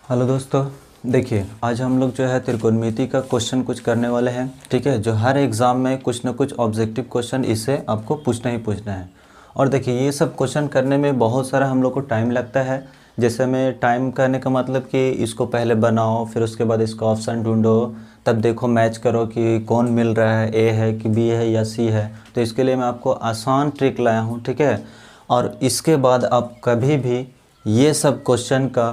Hello दोस्तों, देखिए आज हम लोग जो है त्रिकोणमिति का क्वेश्चन कुछ करने वाले हैं। ठीक है, जो हर एग्ज़ाम में कुछ ना कुछ ऑब्जेक्टिव क्वेश्चन इससे आपको पूछना ही पूछना है। और देखिए ये सब क्वेश्चन करने में बहुत सारा हम लोग को टाइम लगता है। जैसे में टाइम करने का मतलब कि इसको पहले बनाओ, फिर उसके बाद इसका ऑप्शन ढूंढो, तब देखो मैच करो कि कौन मिल रहा है, ए है कि बी है या सी है। तो इसके लिए मैं आपको आसान ट्रिक लाया हूँ। ठीक है, और इसके बाद आप कभी भी ये सब क्वेश्चन का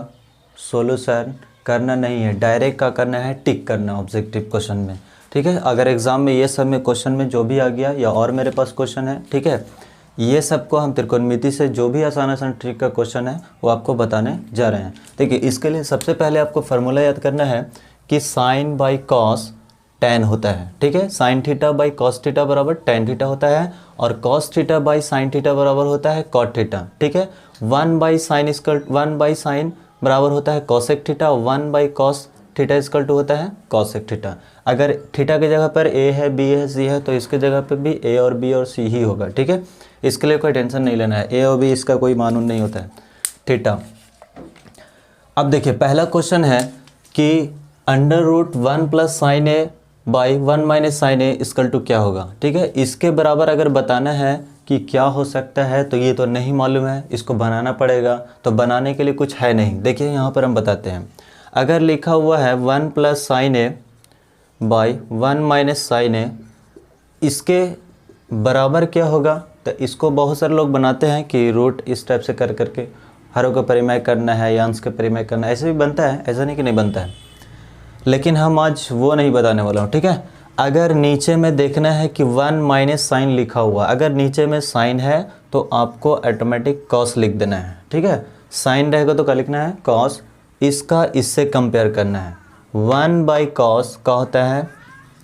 सॉल्यूशन करना नहीं है, डायरेक्ट का करना है, टिक करना ऑब्जेक्टिव क्वेश्चन में। ठीक है, अगर एग्ज़ाम में ये सब में क्वेश्चन में जो भी आ गया या और मेरे पास क्वेश्चन है, ठीक है, ये सब को हम त्रिकोणमिति से जो भी आसान आसान ट्रिक का क्वेश्चन है वो आपको बताने जा रहे हैं। देखिए इसके लिए सबसे पहले आपको फार्मूला याद करना है कि साइन बाई कॉस टेन होता है। ठीक है, sine theta by cos theta बराबर टेन थीटा होता है, और cos theta by sine theta बराबर होता है कॉट थीटा। ठीक है, वन बाई साइन बराबर होता है cosec theta, one by cos theta equal to होता है कॉसेक थीटा। अगर थीटा की जगह पर ए है, बी है, सी है तो इसके जगह पर भी ए और बी और सी ही होगा। ठीक है, इसके लिए कोई टेंशन नहीं लेना है, ए और बी इसका कोई मानून नहीं होता है। थीटा, अब देखिए पहला क्वेश्चन है कि under root one plus sine A by one minus sine A equal to क्या होगा। ठीक है, इसके बराबर अगर बताना है कि क्या हो सकता है तो ये तो नहीं मालूम है, इसको बनाना पड़ेगा। तो बनाने के लिए कुछ है नहीं, देखिए यहाँ पर हम बताते हैं। अगर लिखा हुआ है one plus sine A by one minus sine A, इसके बराबर क्या होगा, तो इसको बहुत सारे लोग बनाते हैं कि रूट इस टाइप से कर करके हरों का परिमेय करना है या अंश का परिमेय करना है, ऐसे भी बनता है, ऐसा नहीं कि नहीं बनता है, लेकिन हम आज वो नहीं बताने वाला हूँ। ठीक है, अगर नीचे में देखना है कि वन माइनस साइन लिखा हुआ, अगर नीचे में साइन है तो आपको ऑटोमेटिक कॉस लिख देना है। ठीक है, साइन रहेगा तो क्या लिखना है, कॉस। इसका इससे कंपेयर करना है, वन बाई कॉस का होता है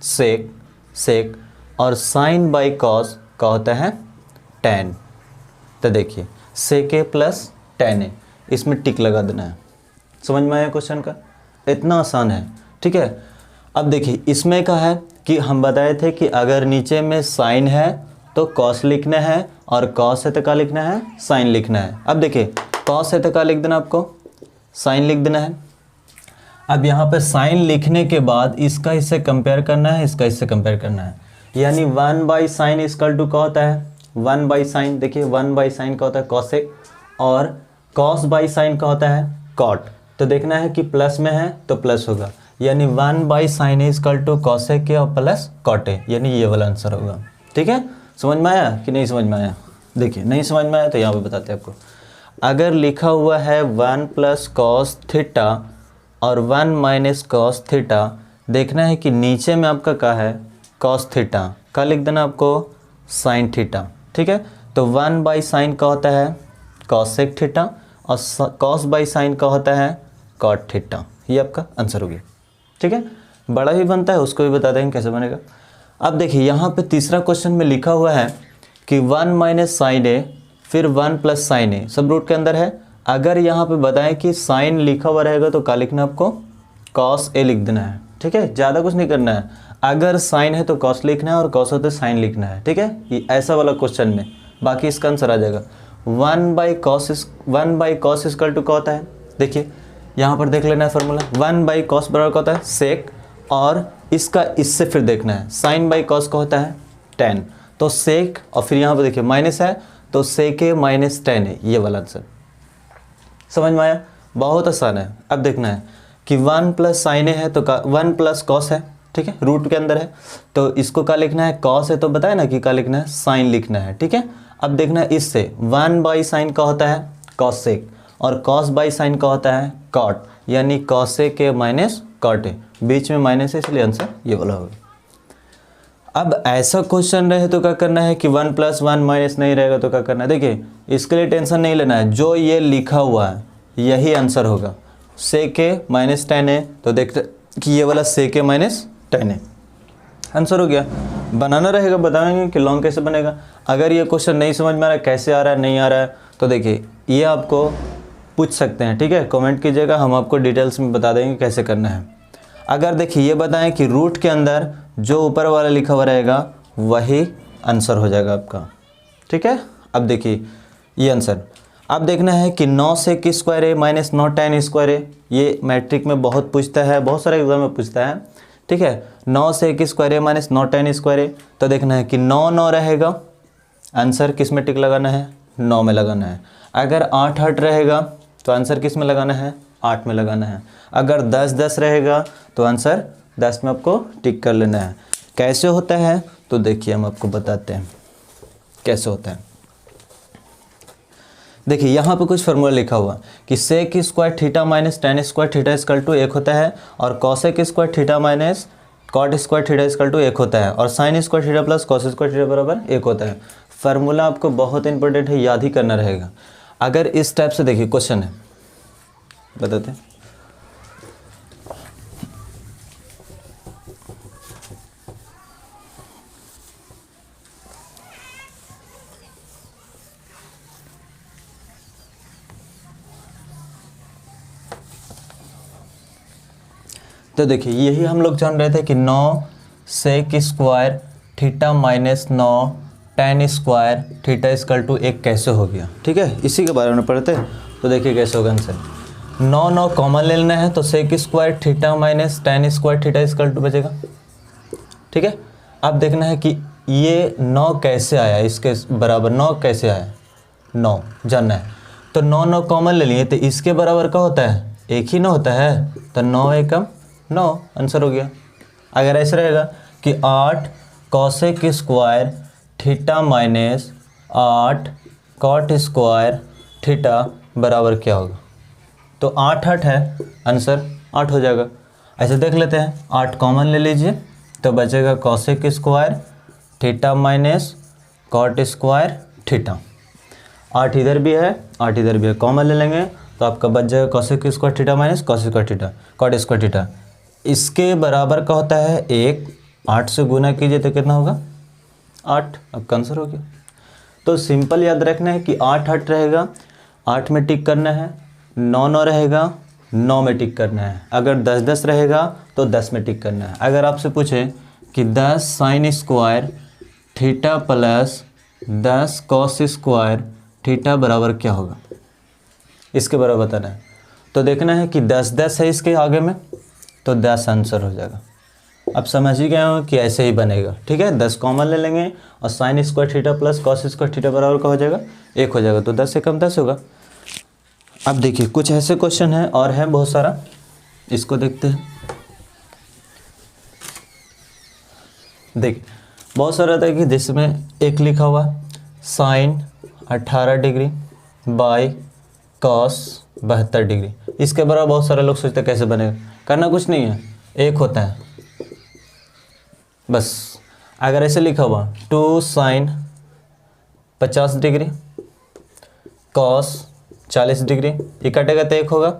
सेक, और साइन बाई कॉस का होता है टेन। तो देखिए सेक ए प्लस टेन ए, इसमें टिक लगा देना है। समझ में आया क्वेश्चन का, इतना आसान है। ठीक है, अब देखिए इसमें क्या है कि हम बताए थे कि अगर नीचे में साइन है तो कॉस लिखना है, और कॉस है तो क्या लिखना है, साइन लिखना है। अब देखिए कॉस है तो क्या लिख देना, आपको साइन लिख देना है। अब यहाँ पे साइन लिखने के बाद इसका इससे कंपेयर करना है, इसका इससे कंपेयर करना है, यानी one by sine equal to क्या होता है, वन बाई साइन। देखिए वन बाई साइन का होता है कॉसेक, और कॉस बाई साइन का होता है कॉट। तो देखना है कि प्लस में है तो प्लस होगा, यानी one by sine equal to cosec के और प्लस कॉट ए, यानी ये वाला आंसर होगा। ठीक है, समझ में आया कि नहीं समझ में आया। देखिए नहीं समझ में आया तो यहाँ पे बताते हैं आपको। अगर लिखा हुआ है वन प्लस कॉस थीटा और वन माइनस कॉस थीटा, देखना है कि नीचे में आपका क्या है, कॉस थीटा का लिख देना आपको साइन थीटा। ठीक है, तो वन बाई साइन का होता है कॉसेक थीटा, और कॉस बाई साइन का होता है कॉट थीटा। ये आपका आंसर हो गया। ठीक है, बड़ा भी बनता है, उसको भी बता देंगे कैसे बनेगा। अब देखिए यहाँ पे तीसरा क्वेश्चन में लिखा हुआ है कि वन माइनस साइन ए फिर वन प्लस साइन ए, सब रूट के अंदर है। अगर यहाँ पे बताएं कि साइन लिखा हुआ रहेगा तो क्या लिखना है, आपको कॉस ए लिख देना है। ठीक है, ज़्यादा कुछ नहीं करना है, अगर साइन है तो कॉस लिखना है और कॉस हो तो साइन लिखना है। ठीक है, ये ऐसा वाला क्वेश्चन में, बाकी इसका आंसर आ जाएगा। One by cos equal to क्या होता है, देखिए यहाँ पर देख लेना है फार्मूला, वन बाई कॉस बराबर का होता है सेक, और इसका इससे फिर देखना है साइन बाई कॉस का होता है टेन। तो सेक, और फिर यहाँ पर देखिए माइनस है तो सेक ए माइनस टेन है, ये वाला आंसर। समझ में आया, बहुत आसान है। अब देखना है कि वन प्लस साइन ए है तो वन प्लस कॉस है। ठीक है, रूट के अंदर है तो इसको क्या लिखना है, कॉस है तो बताए ना कि क्या लिखना है, साइन लिखना है। ठीक है, अब देखना है इससे वन बाई साइन का होता है कॉसेक, और कॉस बाई साइन का होता है कॉट, यानी cosec A minus cot A, बीच में माइनस है इसलिए आंसर ये वाला होगा। अब ऐसा क्वेश्चन रहे तो क्या करना है कि वन प्लस वन माइनस नहीं रहेगा तो क्या करना है, देखिए इसके लिए टेंशन नहीं लेना है, जो ये लिखा हुआ है यही आंसर होगा। सेक ए माइनस टेन है तो देखते कि ये वाला सेक ए माइनस टेन है, आंसर हो गया। बनाना रहेगा, बताएंगे कि लॉन्ग कैसे बनेगा। अगर ये क्वेश्चन नहीं समझ में आ रहा है, कैसे आ रहा है, नहीं आ रहा है, तो देखिए ये आपको पूछ सकते हैं। ठीक है, कमेंट कीजिएगा, हम आपको डिटेल्स में बता देंगे कैसे करना है। अगर देखिए ये बताएं कि रूट के अंदर जो ऊपर वाला लिखा हुआ रहेगा वही आंसर हो जाएगा आपका। ठीक है, अब देखिए ये आंसर। अब देखना है कि 9 सेक स्क्वायर ए माइनस 9 tan स्क्वायर ए, ये मैट्रिक में बहुत पूछता है, बहुत सारे एग्जाम में पूछता है, ठीक है। 9 सेक स्क्वायर ए माइनस 9 tan स्क्वायर ए, तो देखना है कि 9 9 रहेगा, आंसर किस में टिक लगाना है, 9 में लगाना है। अगर 8 8 रहेगा तो आंसर किस में लगाना है, 8 में लगाना है। अगर 10 10 रहेगा तो आंसर 10 में आपको टिक कर लेना है। कैसे होता है तो देखिए हम आपको बताते हैं कैसे होता है। देखिए यहाँ पे कुछ फार्मूला लिखा हुआ कि sec square theta minus tan square theta equal to 1 होता है, और cosec square theta minus cot square theta equal to 1 होता है, और sine square theta plus cos square theta बराबर 1 होता है। फार्मूला आपको बहुत इंपॉर्टेंट है, याद ही करना रहेगा। अगर इस टाइप से देखिए क्वेश्चन है, बताते हैं। तो देखिए यही हम लोग जान रहे थे कि 9 sec square theta minus 9 tan square theta equal to 1 कैसे हो गया, ठीक है, इसी के बारे में पढ़ते हैं। तो देखिए कैसे होगा आंसर। 9 9 कॉमन ले लेना है, तो sec square theta minus tan square theta equal to बचेगा, ठीक है। अब देखना है कि ये 9 कैसे आया, इसके बराबर 9 कैसे आया, 9 जानना है। तो 9 9 कॉमन ले लिए, तो इसके बराबर क्या होता है, 1 ही 9 होता है, तो 9 एकम 9 आंसर हो गया। अगर ऐसा रहेगा कि 8 cosec square theta minus 8 cot square theta बराबर क्या होगा, तो 8 8 है, आंसर 8 हो जाएगा। ऐसे देख लेते हैं, 8 कॉमन ले लीजिए तो बचेगा cosec square theta minus cot square theta. 8 इधर भी है 8 इधर भी है, कॉमन ले लेंगे तो आपका बच जाएगा cosec square theta minus cos square theta cot square theta. इसके बराबर का होता है 1, 8 से गुना कीजिए तो कितना होगा 8, आपका आंसर हो गया। तो सिंपल याद रखना है कि 8 8 रहेगा, 8 में टिक करना है, 9 9 रहेगा 9 में टिक करना है, अगर 10 10 रहेगा तो 10 में टिक करना है। अगर आपसे पूछे कि 10 sign square theta plus 10 cos square theta बराबर क्या होगा, इसके बराबर बताना है। तो देखना है कि 10 10 है इसके आगे में, तो 10 आंसर हो जाएगा। अब समझ ही गए हो कि ऐसे ही बनेगा, ठीक है। 10 कॉमन ले लेंगे और sine square theta plus cos square theta बराबर का हो जाएगा 1 हो जाएगा, तो 10 से कम 10 होगा। अब देखिए कुछ ऐसे क्वेश्चन है और है बहुत सारा, इसको देखते हैं। देखिए बहुत सारा था कि जिसमें एक लिखा हुआ sine 18 degree by cos 72 degree, इसके बराबर बहुत सारे लोग सोचते कैसे बनेगा। करना कुछ नहीं है, एक होता है बस। अगर ऐसे लिखा हुआ 2 साइन 50 डिग्री कॉस 40 डिग्री, ये कटेगा तो 1 होगा,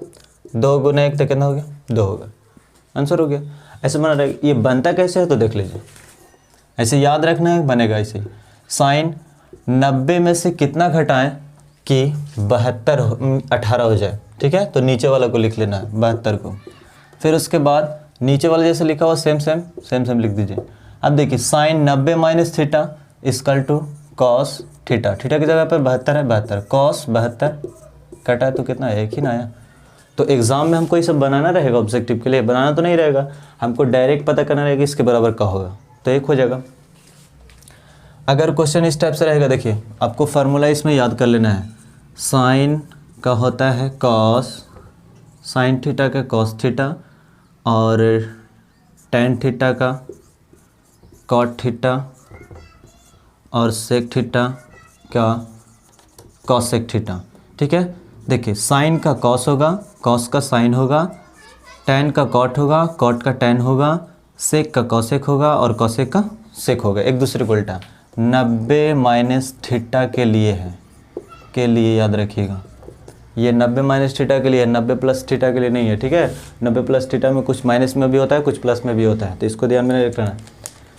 2 गुना 1 तो कितना हो गया 2 होगा, आंसर हो गया। ऐसे बना रहेगा। ये बनता कैसे है तो देख लीजिए, ऐसे याद रखना है, बनेगा ऐसे ही। साइन 90 में से कितना घटाएं कि 18 हो जाए, ठीक है। तो नीचे वाला को लिख लेना है 72 को, फिर उसके बाद नीचे वाला जैसे लिखा हुआ सेम सेम लिख दीजिए। अब देखिए sine 90 minus theta equal to cos theta, theta की जगह पर 72 है, 72 कॉस 72 कटा है तो कितना है 1 ही ना आया। तो एग्जाम में हमको ये सब बनाना रहेगा, ऑब्जेक्टिव के लिए बनाना तो नहीं रहेगा, हमको डायरेक्ट पता करना रहेगा इसके बराबर का होगा, तो 1 हो जाएगा। अगर क्वेश्चन इस टाइप से रहेगा, देखिए आपको फार्मूला इसमें याद कर लेना है। साइन का होता है कॉस, साइन थीटा का कॉस थीटा, और टेन थीटा का कॉट थीटा, और सेक थीटा का कॉसेक थीटा, ठीक है। देखिए साइन का कॉस होगा, कॉस का साइन होगा, टेन का कॉट होगा, कॉट का टेन होगा, सेक का कॉसेक होगा, और कॉसेक का सेक होगा, एक दूसरे को उल्टा। 90 माइनस थीटा के लिए है, के लिए याद रखिएगा, ये 90 माइनस थीटा के लिए है, 90 प्लस थीटा के लिए नहीं है, ठीक है। 90 प्लस थीटा में कुछ माइनस में भी होता है, कुछ प्लस में भी होता है, तो इसको ध्यान में रखना।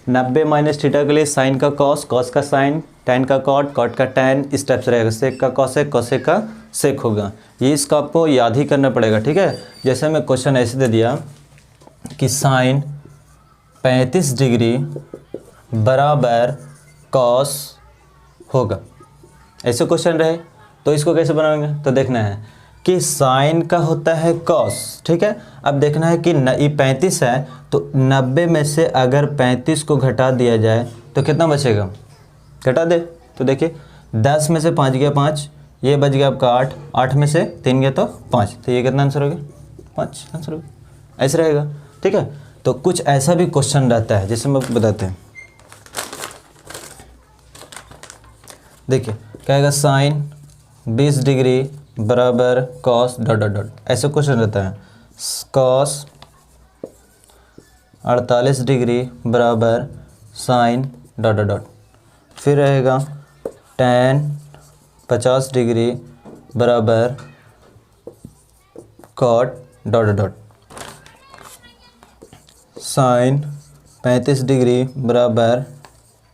90 माइनस थीटा के लिए साइन का कॉस, कॉस का साइन, टेन का कॉट, कॉट का टेन, इस टाइप से रहेगा। सेक का कॉसेक, कॉसेक का सेक होगा। ये इसका आपको याद ही करना पड़ेगा, ठीक है। जैसे मैं क्वेश्चन ऐसे दे दिया कि साइन 35 डिग्री बराबर कॉस होगा, ऐसे क्वेश्चन रहे तो इसको कैसे बनाएंगे, तो देखना है कि साइन का होता है कॉस, ठीक है। अब देखना है कि ये 35 है, तो 90 में से अगर 35 को घटा दिया जाए तो कितना बचेगा, घटा दे। तो देखिए 10 में से 5 गया 5, ये बच गया आपका 8, 8 में से 3 गया तो 5, तो ये कितना आंसर हो गया, 5 आंसर हो गया। ऐसे रहेगा, ठीक है। तो कुछ ऐसा भी क्वेश्चन रहता है जिसे हम आपको बताते हैं। देखिए कहेगा साइन 20 डिग्री बराबर कॉस डॉट डॉट डॉट, ऐसा क्वेश्चन रहता है। कॉस 48 डिग्री बराबर साइन डॉट डॉट डॉट, फिर रहेगा tan 50 डिग्री बराबर cot dot dot dot, sine 35 degree बराबर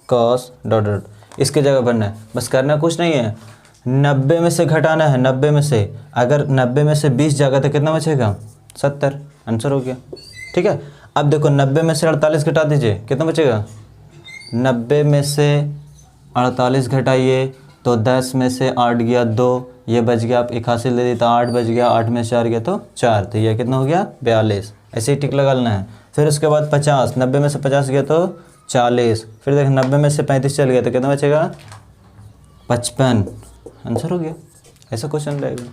कॉस डॉट डॉट। इसके जगह बनना है, बस करना कुछ नहीं है, 90 में से घटाना है। 90 में से अगर 90 में से 20 जाएगा तो कितना बचेगा, 70, आंसर हो गया, ठीक है। अब देखो 90 में से 48 घटा दीजिए, कितना बचेगा, 90 में से 48 घटाइए तो 10 में से 8 गया 2, ये बच गया, आप 81 ले दी तो 8 बच गया, 8 में से 4 गया तो 4, तो ये कितना हो गया 42, ऐसे ही टिक लगा लेना है। फिर उसके बाद 50, 90 में से 50 गया तो 40, फिर देख 90 में से 35 चल गया तो कितना बचेगा 55, आंसर हो गया। ऐसा क्वेश्चन रहेगा।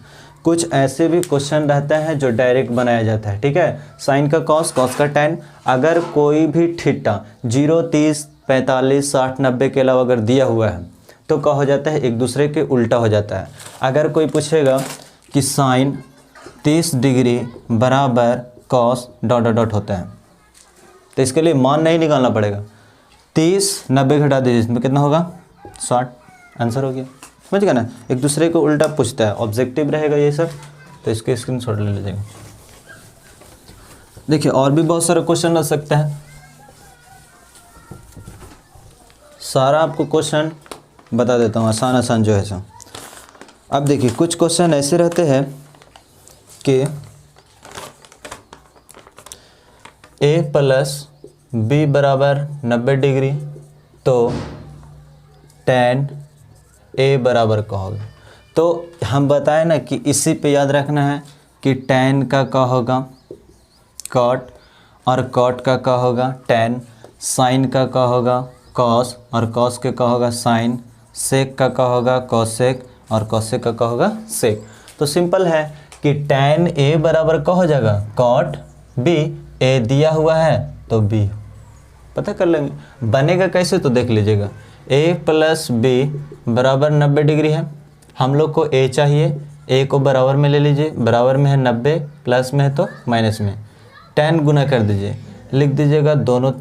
कुछ ऐसे भी क्वेश्चन रहता है जो डायरेक्ट बनाया जाता है, ठीक है। साइन का कॉस, कॉस का tan, अगर कोई भी थीटा 0, 30, 45, 60, 90 के अलावा अगर दिया हुआ है तो क्या हो जाता है, एक दूसरे के उल्टा हो जाता है। अगर कोई पूछेगा कि साइन 30 डिग्री बराबर कॉस डॉट डॉट डॉट होता है, तो इसके लिए मान नहीं निकालना पड़ेगा, 30 90 घटा दीजिए, इसमें कितना होगा 60, आंसर हो गया। समझ गया ना, एक दूसरे को उल्टा पूछता है, ऑब्जेक्टिव रहेगा ये सब, तो इसके स्क्रीनशॉट ले लीजिएगा। देखिए और भी बहुत सारा क्वेश्चन रह सकता है, सारा आपको क्वेश्चन बता देता हूँ, आसान आसान जो है सो। अब देखिए कुछ क्वेश्चन ऐसे रहते हैं कि a प्लस बी बराबर 90 डिग्री, तो tan a बराबर का होगा। तो हम बताएं ना कि इसी पे याद रखना है कि tan का क्या होगा cot, और cot का क्या होगा tan, sin का क्या होगा cos, और cos के क्या होगा sin, sec का क्या होगा cosec, और cosec का क्या होगा sec। तो सिंपल है कि tan a बराबर क्या हो जाएगा cot b, a दिया हुआ है तो b पता कर लेंगे। बनेगा कैसे तो देख लीजिएगा, a प्लस बी बराबर 90 डिग्री है, हम लोग को a चाहिए, a को बराबर में ले लीजिए, बराबर में है 90, प्लस में है तो माइनस में, tan गुना कर दीजिए, लिख दीजिएगा दोनों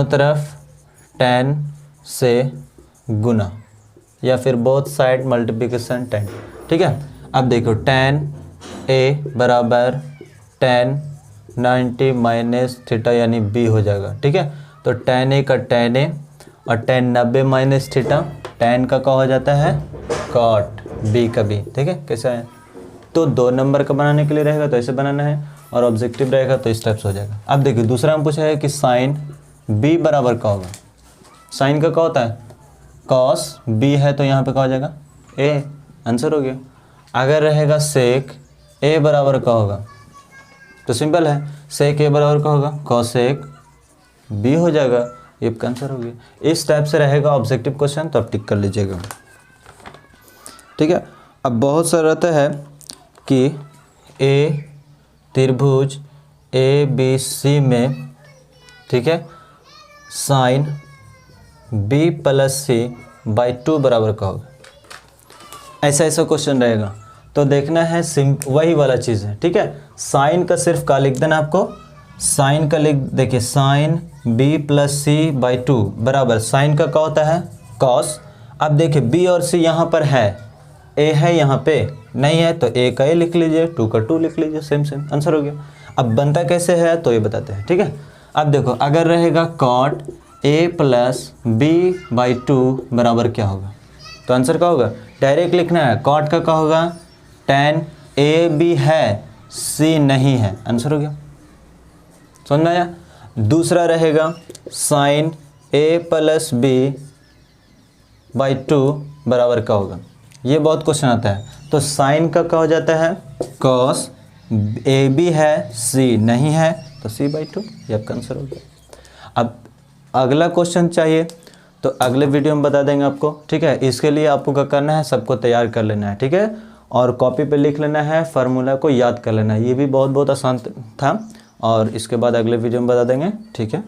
तरफ tan से गुना, या फिर बोथ साइड मल्टीप्लिकेशन tan, ठीक है। अब देखो tan a बराबर tan 90 माइनस थीटा यानी b हो जाएगा, ठीक है। तो tan a का tan a और tan 90 माइनस थीटा, tan का क्या हो जाता है cot b का b, ठीक है। कैसा है, तो 2 नंबर का बनाने के लिए रहेगा तो ऐसे बनाना है, और ऑब्जेक्टिव रहेगा तो इस टाइप से हो जाएगा। अब देखिए दूसरा हम पूछा है कि साइन b बराबर क्या होगा, साइन का क्या होता है cos b है, तो यहाँ पे क्या हो जाएगा a, आंसर हो गया। अगर रहेगा सेक a बराबर क्या होगा, तो सिंपल है सेक a बराबर क्या होगा cosec b हो जाएगा, ये आंसर हो गया। इस टाइप से रहेगा ऑब्जेक्टिव क्वेश्चन, तो आप टिक कर लीजिएगा, ठीक है। अब बहुत सारा रहता है कि a त्रिभुज ABC में, ठीक है, sine b plus c by 2 बराबर का होगा, ऐसा क्वेश्चन रहेगा। तो देखना है वही वाला चीज़ है, ठीक है। साइन का सिर्फ का लिख देना आपको, साइन का लिख देखिए sine b plus C by 2 बराबर, साइन का क्या होता है कॉस। अब देखिए b और c यहाँ पर है, a है यहाँ पे नहीं है, तो a का a लिख लीजिए, 2 का 2 लिख लीजिए, सेम आंसर हो गया। अब बनता कैसे है तो ये बताते हैं, ठीक है। अब देखो अगर रहेगा cot a plus B by 2 बराबर क्या होगा, तो आंसर क्या होगा, डायरेक्ट लिखना है, कॉट का क्या होगा tan a b है c नहीं है, आंसर हो गया, समझ में आया। दूसरा रहेगा sine a plus B by 2 बराबर क्या होगा। ये बहुत क्वेश्चन आता है। तो साइन का क्या हो जाता है, कॉस। ए बी है, सी नहीं है, तो सी बाई 2, ये आपका आंसर हो गया। अब अगला क्वेश्चन चाहिए तो अगले वीडियो में बता देंगे आपको, ठीक है। इसके लिए आपको क्या करना है, सबको तैयार कर लेना है, ठीक है। और कॉपी पे लिख लेना है, फार्मूला को याद कर लेना है। ये भी बहुत आसान था, और इसके बाद अगले वीडियो में बता देंगे, ठीक है।